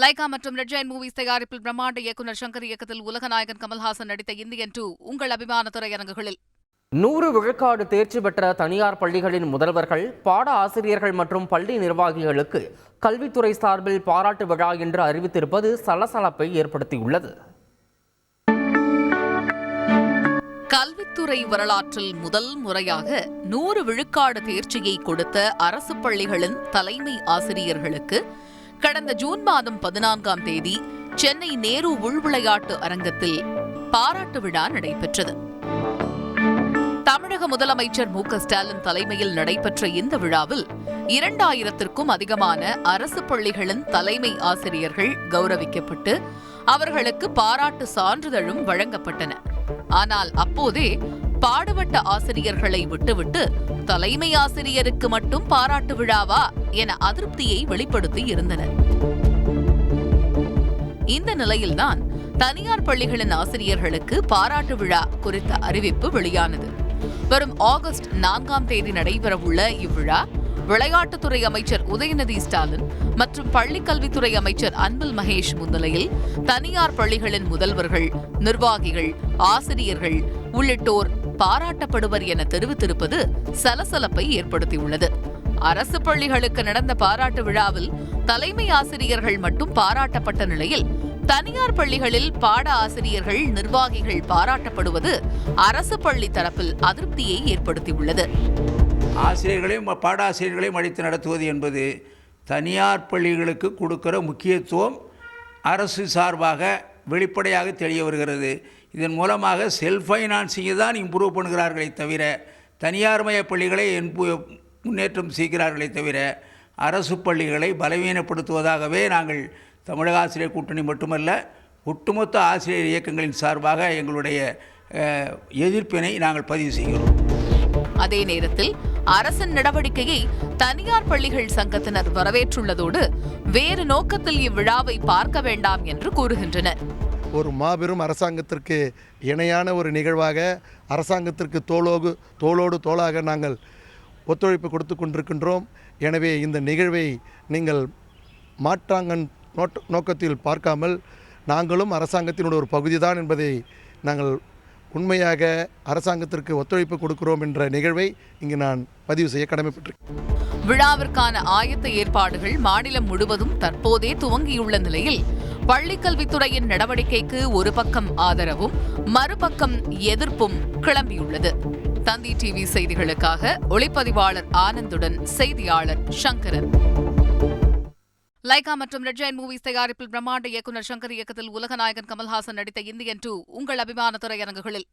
Lyca மற்றும் red giant movies தயாரிப்பில் பிரம்மாண்ட இயக்குநர் சங்கர் இயக்கத்தில் உலகநாயகன் கமல்ஹாசன் நடித்த இந்தியன் 2 உங்கள் அபிமான திரையரங்குகளில் 100 விழுக்காடு தேர்ச்சி பெற்ற தனியார் பள்ளிகளின் முதல்வர்கள், பாட ஆசிரியர்கள் மற்றும் பள்ளி நிர்வாகிகளுக்கு கல்வித்துறை சார்பில் பாராட்டு விழா என்று அறிவித்திருப்பது சலசலப்பை ஏற்படுத்தியுள்ளது. கல்வித்துறை வரலாற்றில் முதல் முறையாக 100 விழுக்காடு தேர்ச்சியை கொடுத்த அரசு பள்ளிகளின் தலைமை ஆசிரியர்களுக்கு கடந்த ஜூன் மாதம் 14ஆம் தேதி சென்னை நேரு உள்விளையாட்டு அரங்கத்தில் பாராட்டு விழா நடைபெற்றது. தமிழக முதலமைச்சர் மு.க.ஸ்டாலின் தலைமையில் நடைபெற்ற இந்த விழாவில் 2000த்திற்கும் அதிகமான அரசு பள்ளிகளின் தலைமை ஆசிரியர்கள் கௌரவிக்கப்பட்டு அவர்களுக்கு பாராட்டு சான்றிதழும் வழங்கப்பட்டன. ஆனால் அப்போதே பாடுபட்ட ஆசிரியர்களை விட்டுவிட்டு தலைமை ஆசிரியருக்கு மட்டும் பாராட்டு விழாவா என அதிருப்தியை வெளிப்படுத்தி இருந்தனர். இந்த நிலையில்தான் தனியார் பள்ளிகளின் ஆசிரியர்களுக்கு பாராட்டு விழா குறித்த அறிவிப்பு வெளியானது. வரும் ஆகஸ்ட் 4ஆம் தேதி நடைபெறவுள்ள இவ்விழா விளையாட்டுத்துறை அமைச்சர் உதயநிதி ஸ்டாலின் மற்றும் பள்ளிக்கல்வித்துறை அமைச்சர் அன்பில் மகேஷ் முன்னிலையில் தனியார் பள்ளிகளின் முதல்வர்கள், நிர்வாகிகள், ஆசிரியர்கள் உள்ளிட்டோர் பாராட்டப்படுவர் என தெரிவித்திருப்பது சலசலப்பை ஏற்படுத்தியுள்ளது. அரசு பள்ளிகளுக்கு நடந்த பாராட்டு விழாவில் தலைமை ஆசிரியர்கள் மட்டும் பாராட்டப்பட்ட நிலையில் தனியார் பள்ளிகளில் பாட ஆசிரியர்கள், நிர்வாகிகள் பாராட்டப்படுவது அரசு பள்ளி தரப்பில் அதிருப்தியை ஏற்படுத்தியுள்ளது. ஆசிரியர்களையும் பாடாசிரியர்களையும் அழைத்து நடத்துவது என்பது தனியார் பள்ளிகளுக்கு கொடுக்கிற முக்கியத்துவம் அரசு சார்பாக வெளிப்படையாக தெரிய வருகிறது. இதன் மூலமாக செல்ஃப் ஃபைனான்சிங்கை தான் இம்ப்ரூவ் பண்ணுகிறார்களே தவிர, தனியார் மய பள்ளிகளை முன்னேற்றம் செய்கிறார்களே தவிர, அரசு பள்ளிகளை பலவீனப்படுத்துவதாகவே நாங்கள் தமிழக ஆசிரியர் கூட்டணி மட்டுமல்ல, ஒட்டுமொத்த ஆசிரியர் இயக்கங்களின் சார்பாக எங்களுடைய எதிர்ப்பினை நாங்கள் பதிவு செய்கிறோம். அதே நேரத்தில் அரசின் நடவடிக்கையை தனியார் பள்ளிகள் சங்கத்தினர் வரவேற்றுள்ளதோடு வேறு நோக்கத்தில் இவ்விழாவை பார்க்க வேண்டாம் என்று கூறுகின்றனர். ஒரு மாபெரும் அரசாங்கத்திற்கு இணையான ஒரு நிகழ்வாக, அரசாங்கத்திற்கு தோளோடு தோளாக நாங்கள் ஒத்துழைப்பு கொடுத்து கொண்டிருக்கின்றோம். எனவே இந்த நிகழ்வை நீங்கள் மாற்றாங்கன் நோக்கத்தில் பார்க்காமல் நாங்களும் அரசாங்கத்தினுடைய ஒரு பகுதிதான் என்பதை நாங்கள் உண்மையாக அரசாங்கத்திற்கு ஒத்துழைப்பு கொடுக்கிறோம் என்ற நிகழ்வை இங்கு நான் பதிவு செய்ய கடமைப்பட்டிருக்கிறேன். விழாவிற்கான ஆயத்த ஏற்பாடுகள் மாநிலம் முழுவதும் தற்போதே துவங்கியுள்ள நிலையில் பள்ளிக்கல்வித்துறையின் நடவடிக்கைக்கு ஒரு பக்கம் ஆதரவும் மறுபக்கம் எதிர்ப்பும் கிளம்பியுள்ளது. தந்தி டிவி செய்திகளுக்காக ஒளிப்பதிவாளர் ஆனந்துடன் செய்தியாளர் சங்கரன். லைகா மற்றும் ரெட் ஜெயண்ட் மூவிஸ் தயாரிப்பில் பிரம்மாண்ட இயக்குநர் சங்கர் இயக்கத்தில் உலகநாயகன் கமல்ஹாசன் நடித்த இந்தியன் 2 உங்கள் அபிமான திரையரங்குகளில்